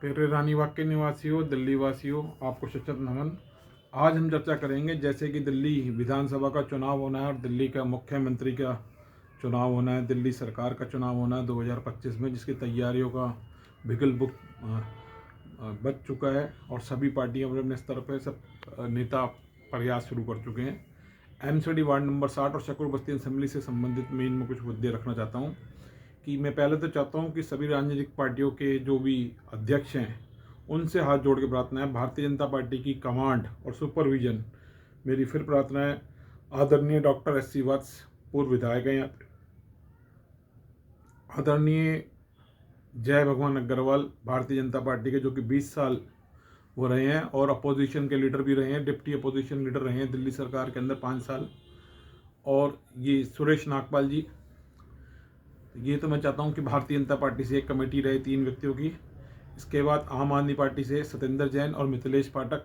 प्यारे रानी बाग के निवासियों, दिल्ली वासियों, आपको सशक्त नमन। आज हम चर्चा करेंगे जैसे कि दिल्ली विधानसभा का चुनाव होना है और दिल्ली का मुख्यमंत्री का चुनाव होना है, दिल्ली सरकार का चुनाव होना है 2025 में, जिसकी तैयारियों का बिगल बुक बच चुका है और सभी पार्टियां अपने अपने स्तर पर सब नेता प्रयास शुरू कर चुके हैं। एमसीडी वार्ड नंबर 60 और शकूर बस्ती असेंबली से संबंधित मैं इनमें कुछ मुद्दे रखना चाहता हूँ कि मैं पहले तो चाहता हूं कि सभी राजनीतिक पार्टियों के जो भी अध्यक्ष हैं उनसे हाथ जोड़ के प्रार्थना है, भारतीय जनता पार्टी की कमांड और सुपरविजन, मेरी फिर प्रार्थना है। आदरणीय डॉक्टर एस सी वत्स, पूर्व विधायक हैं, आदरणीय जय भगवान अग्रवाल भारतीय जनता पार्टी के, जो कि 20 साल वो रहे हैं और अपोजिशन के लीडर भी रहे हैं, डिप्टी अपोजिशन लीडर रहे हैं दिल्ली सरकार के अंदर 5 साल। और ये सुरेश नागपाल जी, ये तो मैं चाहता हूं कि भारतीय जनता पार्टी से एक कमेटी रहे 3 व्यक्तियों की। इसके बाद आम आदमी पार्टी से सत्येंद्र जैन और मिथिलेश पाठक,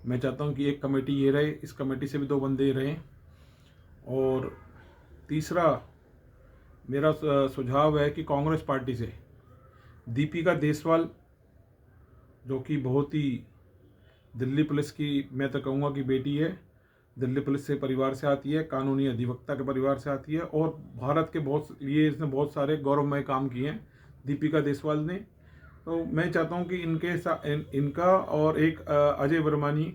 मैं चाहता हूं कि एक कमेटी ये रहे, इस कमेटी से भी 2 बंदे रहें। और तीसरा मेरा सुझाव है कि कांग्रेस पार्टी से दीपिका देसवाल, जो कि बहुत ही दिल्ली पुलिस की, मैं तो कहूँगा कि बेटी है, दिल्ली पुलिस से परिवार से आती है, कानूनी अधिवक्ता के परिवार से आती है और भारत के लिए इसने बहुत सारे गौरवमय काम किए हैं दीपिका देसवाल ने। तो मैं चाहता हूं कि इनका और एक अजय वर्मानी,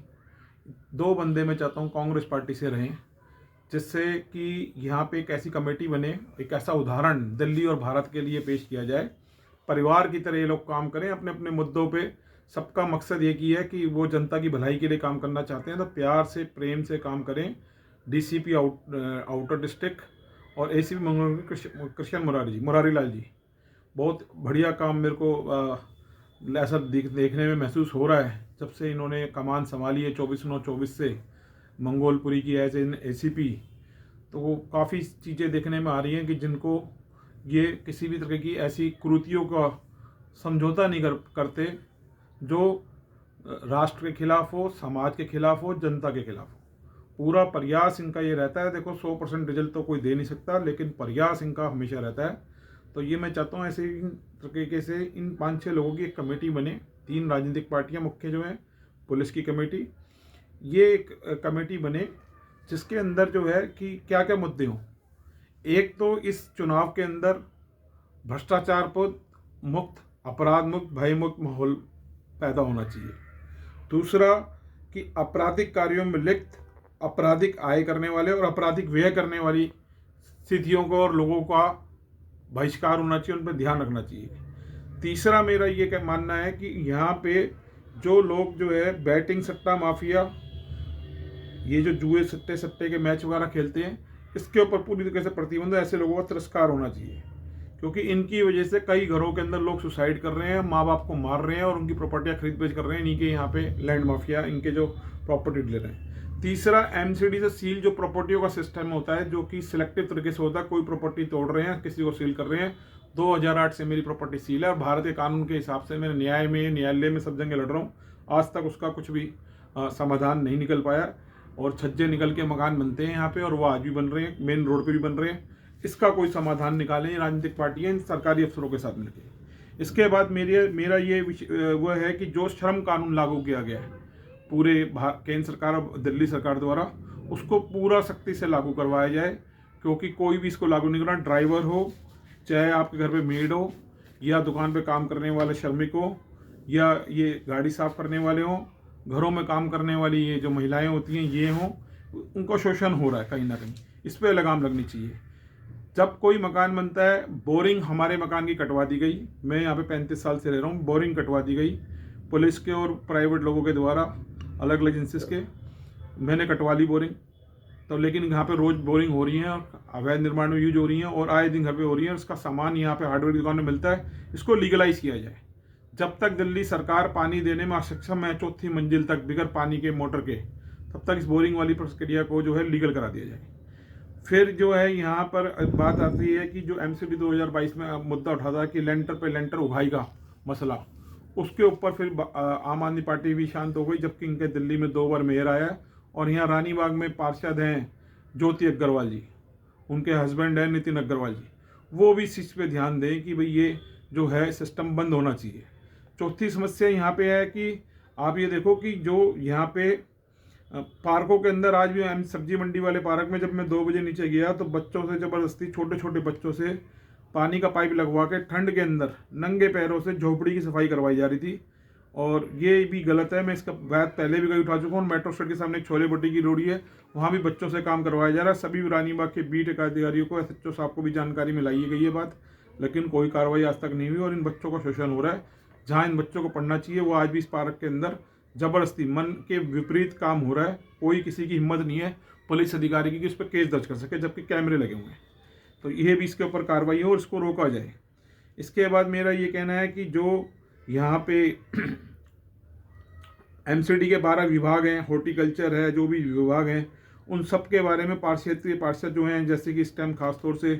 2 बंदे मैं चाहता हूं कांग्रेस पार्टी से रहें, जिससे कि यहाँ पे एक ऐसी कमेटी बने, एक ऐसा उदाहरण दिल्ली और भारत के लिए पेश किया जाए। परिवार की तरह ये लोग काम करें अपने अपने मुद्दों पे। सबका मकसद एक ही है कि वो जनता की भलाई के लिए काम करना चाहते हैं, तो प्यार से प्रेम से काम करें। डीसीपी आउटर डिस्ट्रिक्ट और एसीपी मंगलूर कृष्ण मुरारी लाल जी, बहुत बढ़िया काम मेरे को ऐसा देखने में महसूस हो रहा है जब से इन्होंने कमान संभाली है 24/9/24 से मंगोलपुरी की एज एन एसीपी। तो वो काफ़ी चीज़ें देखने में आ रही हैं कि जिनको ये किसी भी तरह की ऐसी कुरीतियों का समझौता नहीं करते जो राष्ट्र के खिलाफ हो, समाज के खिलाफ हो, जनता के खिलाफ हो। पूरा प्रयास इनका ये रहता है। देखो 100% रिजल्ट तो कोई दे नहीं सकता, लेकिन प्रयास इनका हमेशा रहता है। तो ये मैं चाहता हूँ ऐसे तरीके से इन 5-6 लोगों की एक कमेटी बने, 3 राजनीतिक पार्टियां मुख्य जो हैं, पुलिस की कमेटी, ये एक कमेटी बने जिसके अंदर जो है कि क्या क्या मुद्दे हों। एक तो इस चुनाव के अंदर भ्रष्टाचार मुक्त, अपराध मुक्त, भय मुक्त माहौल पैदा होना चाहिए। दूसरा कि आपराधिक कार्यों में लिप्त, आपराधिक आय करने वाले और आपराधिक व्यय करने वाली स्थितियों को और लोगों का बहिष्कार होना चाहिए, उन पर ध्यान रखना चाहिए। तीसरा मेरा ये मानना है कि यहाँ पे जो लोग जो है बैटिंग सट्टा माफिया, ये जो जुए सट्टे के मैच वगैरह खेलते हैं, इसके ऊपर पूरी तरीके से प्रतिबंध, ऐसे लोगों का तिरस्कार होना चाहिए, क्योंकि इनकी वजह से कई घरों के अंदर लोग सुसाइड कर रहे हैं, माँ बाप को मार रहे हैं और उनकी प्रॉपर्टियां खरीद बेच कर रहे हैं। इनके यहाँ पे लैंड माफिया इनके जो प्रॉपर्टी डीलर हैं। तीसरा एमसीडी से सील जो प्रॉपर्टियों का सिस्टम होता है, जो कि सिलेक्टिव तरीके से होता है, कोई प्रॉपर्टी तोड़ रहे हैं, किसी को सील कर रहे हैं। 2008 से मेरी प्रॉपर्टी सील है और भारत के कानून के हिसाब से मैं न्यायालय में सब जगह लड़ रहा हूँ, आज तक उसका कुछ भी समाधान नहीं निकल पाया। और छज्जे निकल के मकान बनते हैं यहाँ पे और वो आज भी बन रहे हैं, मेन रोड पे भी बन रहे हैं। इसका कोई समाधान निकालें राजनीतिक पार्टियां सरकारी अफसरों के साथ मिलकर। इसके बाद मेरा ये वो है कि जो श्रम कानून लागू किया गया है पूरे केंद्र सरकार और दिल्ली सरकार द्वारा, उसको पूरा सख्ती से लागू करवाया जाए, क्योंकि कोई भी इसको लागू नहीं करना। ड्राइवर हो, चाहे आपके घर पे मेड हो, या दुकान पे काम करने वाले श्रमिक हो, या ये गाड़ी साफ करने वाले हों, घरों में काम करने वाली ये जो महिलाएं होती हैं ये हों, उनको शोषण हो रहा है कहीं ना कहीं। इस पर लगाम लगनी चाहिए। जब कोई मकान बनता है, बोरिंग हमारे मकान की कटवा दी गई, मैं यहाँ पे 35 साल से रह रहा हूँ, बोरिंग कटवा दी गई पुलिस के और प्राइवेट लोगों के द्वारा, अलग अलग एजेंसीज के, मैंने कटवा ली बोरिंग। तो लेकिन यहाँ पे रोज बोरिंग हो रही है, अवैध निर्माण में यूज हो रही हैं और आए दिन घर पे हो रही है। उसका सामान यहाँ पे हार्डवेयर की दुकान में मिलता है, इसको लीगलाइज किया जाए। जब तक दिल्ली सरकार पानी देने में अक्षम है 4थी मंजिल तक बिगर पानी के मोटर के, तब तक इस बोरिंग वाली प्रक्रिया को जो है लीगल करा दिया जाए। फिर जो है यहाँ पर बात आती है कि जो एमसीडी 2022 में मुद्दा उठा था कि लेंटर पे लेंटर उगाई का मसला, उसके ऊपर फिर आम आदमी पार्टी भी शांत हो गई, जबकि इनके दिल्ली में 2 बार मेयर आया। और यहाँ रानी बाग में पार्षद हैं ज्योति अग्रवाल जी, उनके हस्बैंड हैं नितिन अग्रवाल जी, वो भी इस चीज़ पे ध्यान दें कि भाई ये जो है सिस्टम बंद होना चाहिए। चौथी समस्या यहाँ पे है कि आप ये देखो कि जो यहाँ पे पार्कों के अंदर आज भी सब्जी मंडी वाले पार्क में जब मैं 2 बजे नीचे गया तो बच्चों से ज़बरदस्ती, छोटे छोटे बच्चों से पानी का पाइप लगवा के ठंड के अंदर नंगे पैरों से झोपड़ी की सफाई करवाई जा रही थी। और ये भी गलत है। मैं इसका बात पहले भी कहीं उठा चुका हूँ। मेट्रो स्टेशन के सामने एक छोले भट्टी की रोड़ी है, वहाँ भी बच्चों से काम करवाया जा रहा है। सभी रानीबाग के बीट अधिकारियों को, SHO साहब को भी जानकारी में लाई गई है बात, लेकिन कोई कार्रवाई आज तक नहीं हुई और इन बच्चों का शोषण हो रहा है। जहाँ इन बच्चों को पढ़ना चाहिए वो आज भी इस पार्क के अंदर ज़बरदस्ती मन के विपरीत काम हो रहा है। कोई किसी की हिम्मत नहीं है पुलिस अधिकारी की कि उस पर केस दर्ज कर सके, जबकि कैमरे लगे हुए हैं। तो ये भी इसके ऊपर कार्रवाई हो और इसको रोका जाए। इसके बाद मेरा ये कहना है कि जो यहाँ पे MCD के 12 विभाग हैं, हॉर्टिकल्चर है, जो भी विभाग हैं, उन सब के बारे में क्षेत्रीय पार्षद जो हैं, जैसे कि इस टाइम खासतौर से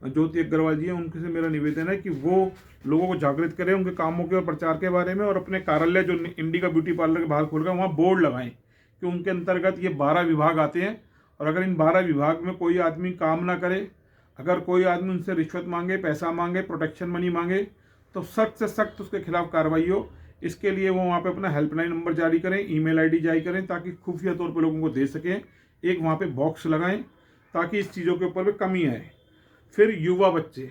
ज्योति अग्रवाल जी हैं, उनसे मेरा निवेदन है कि वो लोगों को जागृत करें उनके कामों के और प्रचार के बारे में, और अपने कार्यालय जो इंडिका ब्यूटी पार्लर के बाहर खोल कर वहाँ बोर्ड लगाएं कि उनके अंतर्गत ये 12 विभाग आते हैं। और अगर इन 12 विभाग में कोई आदमी काम ना करे, अगर कोई आदमी उनसे रिश्वत मांगे, पैसा मांगे, प्रोटेक्शन मनी मांगे, तो सख्त से सख्त उसके खिलाफ कार्रवाई हो। इसके लिए वो वहाँ पे अपना हेल्पलाइन नंबर जारी करें, ईमेल आईडी जारी करें, ताकि खुफिया तौर पर लोगों को दे सकें। एक वहाँ पे बॉक्स लगाएं ताकि इस चीज़ों के ऊपर भी कमी आए। फिर युवा बच्चे,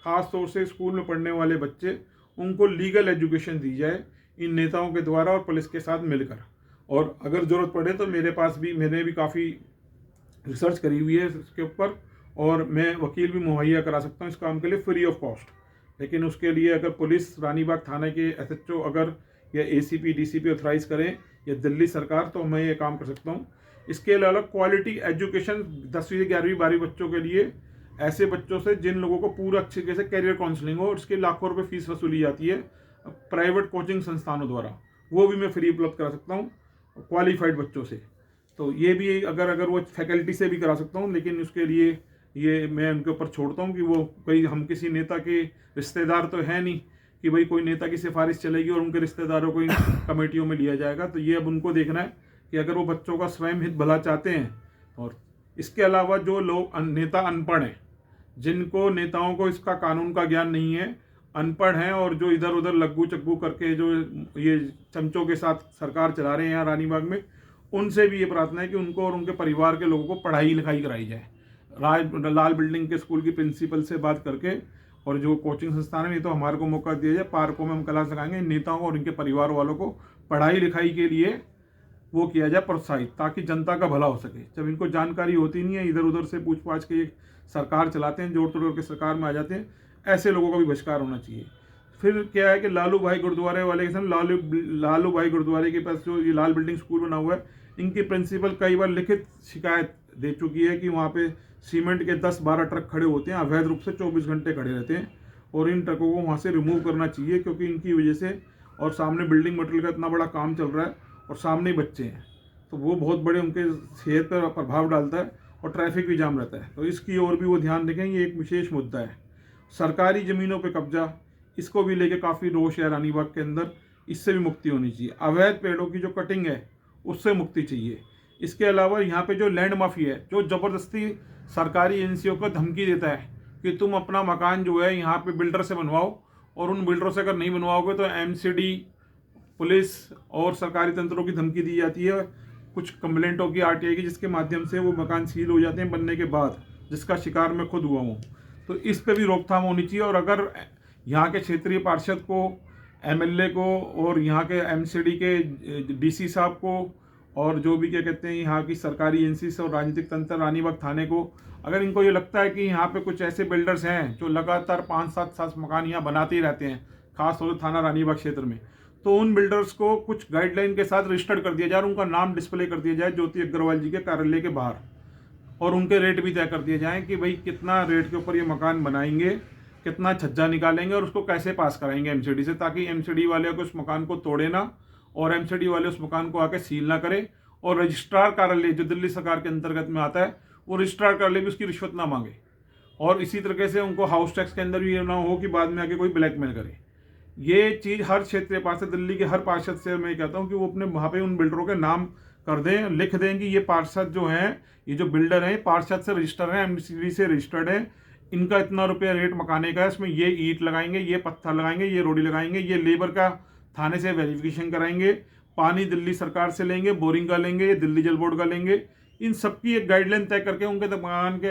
ख़ास तौर से स्कूल में पढ़ने वाले बच्चे, उनको लीगल एजुकेशन दी जाए इन नेताओं के द्वारा और पुलिस के साथ मिलकर। और अगर ज़रूरत पड़े तो मैंने भी काफ़ी रिसर्च करी हुई है इसके ऊपर, और मैं वकील भी मुहैया करा सकता हूँ इस काम के लिए फ्री ऑफ कॉस्ट। लेकिन उसके लिए अगर पुलिस, रानीबाग थाने के SHO अगर या ACP DCP ऑथराइज़ करें या दिल्ली सरकार, तो मैं ये काम कर सकता हूँ। इसके अलावा क्वालिटी एजुकेशन 10वीं से 11वीं 12वीं बच्चों के लिए, ऐसे बच्चों से जिन लोगों को पूरा अच्छे तरीके से कैरियर काउंसलिंग हो, और इसके लाखों रुपए फीस वसूली जाती है प्राइवेट कोचिंग संस्थानों द्वारा, वो भी मैं फ्री उपलब्ध करा सकता हूँ क्वालिफाइड बच्चों से। तो ये भी अगर वो फैकल्टी से भी करा सकता हूँ, लेकिन उसके लिए ये मैं उनके ऊपर छोड़ता हूँ कि वो कोई, हम किसी नेता के रिश्तेदार तो है नहीं कि भाई कोई नेता की सिफारिश चलेगी और उनके रिश्तेदारों को इन कमेटियों में लिया जाएगा। तो ये अब उनको देखना है कि अगर वो बच्चों का स्वयं हित भला चाहते हैं। और इसके अलावा जो लोग नेता अनपढ़ हैं, जिनको नेताओं को इसका कानून का ज्ञान नहीं है, अनपढ़ हैं, और जो इधर उधर लग्गू चग्गू करके जो ये चमचों के साथ सरकार चला रहे हैं यहाँ रानीबाग में, उनसे भी ये प्रार्थना है कि उनको और उनके परिवार के लोगों को पढ़ाई लिखाई कराई जाए। लाल बिल्डिंग के स्कूल की प्रिंसिपल से बात करके, और जो कोचिंग संस्थान है, नहीं तो हमारे को मौका दिया जाए, पार्कों में हम क्लास लगाएंगे, नेताओं और इनके परिवार वालों को पढ़ाई लिखाई के लिए वो किया जाए प्रोत्साहित, ताकि जनता का भला हो सके। जब इनको जानकारी होती नहीं है, इधर उधर से पूछ पाछ के सरकार चलाते हैं, जोड़ तोड़ करके सरकार में आ जाते हैं, ऐसे लोगों का भी बहिष्कार होना चाहिए। फिर क्या है कि लालू भाई गुरुद्वारे वाले के सामने, लालू भाई गुरुद्वारे के पास जो ये लाल बिल्डिंग स्कूल बना हुआ है, इनकी प्रिंसिपल कई बार लिखित शिकायत दे चुकी है कि वहाँ पे सीमेंट के 10-12 ट्रक खड़े होते हैं, अवैध रूप से 24 घंटे खड़े रहते हैं, और इन ट्रकों को वहाँ से रिमूव करना चाहिए, क्योंकि इनकी वजह से, और सामने बिल्डिंग मटेरियल का इतना बड़ा काम चल रहा है और सामने ही बच्चे हैं, तो वो बहुत बड़े उनके सेहत पर प्रभाव डालता है और ट्रैफिक भी जाम रहता है। तो इसकी ओर भी वो ध्यान देखें। ये एक विशेष मुद्दा है। सरकारी ज़मीनों पर कब्जा, इसको भी लेके काफ़ी रोष है रानीबाग के अंदर, इससे भी मुक्ति होनी चाहिए। अवैध पेड़ों की जो कटिंग है उससे मुक्ति चाहिए। इसके अलावा यहाँ पे जो लैंड माफिया है, जो ज़बरदस्ती सरकारी एजेंसियों को धमकी देता है कि तुम अपना मकान जो है यहाँ पे बिल्डर से बनवाओ, और उन बिल्डरों से अगर नहीं बनवाओगे तो MCD, पुलिस और सरकारी तंत्रों की धमकी दी जाती है, कुछ कंप्लेंटों की, RTI की, जिसके माध्यम से वो मकान सील हो जाते हैं बनने के बाद, जिसका शिकार मैं खुद हुआ हूँ। तो इस पर भी रोकथाम होनी चाहिए। और अगर यहाँ के क्षेत्रीय पार्षद को, MLA को, और यहाँ के MCD के DC साहब को, और जो भी क्या कहते हैं यहाँ की सरकारी एजेंसी से और राजनीतिक तंत्र, रानीबाग थाने को, अगर इनको ये लगता है कि यहाँ पे कुछ ऐसे बिल्डर्स हैं जो लगातार 5-7 मकान यहाँ बनाते ही रहते हैं, खास तौर से थाना रानीबाग क्षेत्र में, तो उन बिल्डर्स को कुछ गाइडलाइन के साथ रजिस्टर्ड कर दिया जाए, उनका नाम डिस्प्ले कर दिया जाए ज्योति अग्रवाल जी के कार्यालय के बाहर, और उनके रेट भी तय कर दिए जाएँ कि भाई कितना रेट के ऊपर ये मकान बनाएंगे, कितना छज्जा निकालेंगे और उसको कैसे पास कराएंगे MCD से, ताकि MCD वाले को उस मकान को तोड़े ना, और MCD वाले उस मकान को आके सील ना करे, और रजिस्ट्रार कार्यालय जो दिल्ली सरकार के अंतर्गत में आता है, वो रजिस्ट्रार कार्यालय भी उसकी रिश्वत ना मांगे। और इसी तरीके से उनको हाउस टैक्स के अंदर भी ये ना हो कि बाद में आके कोई ब्लैकमेल करे। ये चीज़ हर क्षेत्रीय पार्षद, दिल्ली के हर पार्षद से मैं कहता हूँ कि वो अपने वहाँ पे उन बिल्डरों के नाम कर दें, लिख दें कि ये पार्षद जो हैं, ये जो बिल्डर हैं, पार्षद से रजिस्टर्ड हैं, MCD से रजिस्टर्ड है, इनका इतना रुपया रेट मकाने का है, इसमें ये ईंट लगाएंगे, ये पत्थर लगाएंगे, ये रोडी लगाएंगे, ये लेबर का थाने से वेरिफिकेशन कराएंगे, पानी दिल्ली सरकार से लेंगे, बोरिंग का लेंगे, दिल्ली जल बोर्ड का लेंगे। इन सबकी एक गाइडलाइन तय करके उनके मकान के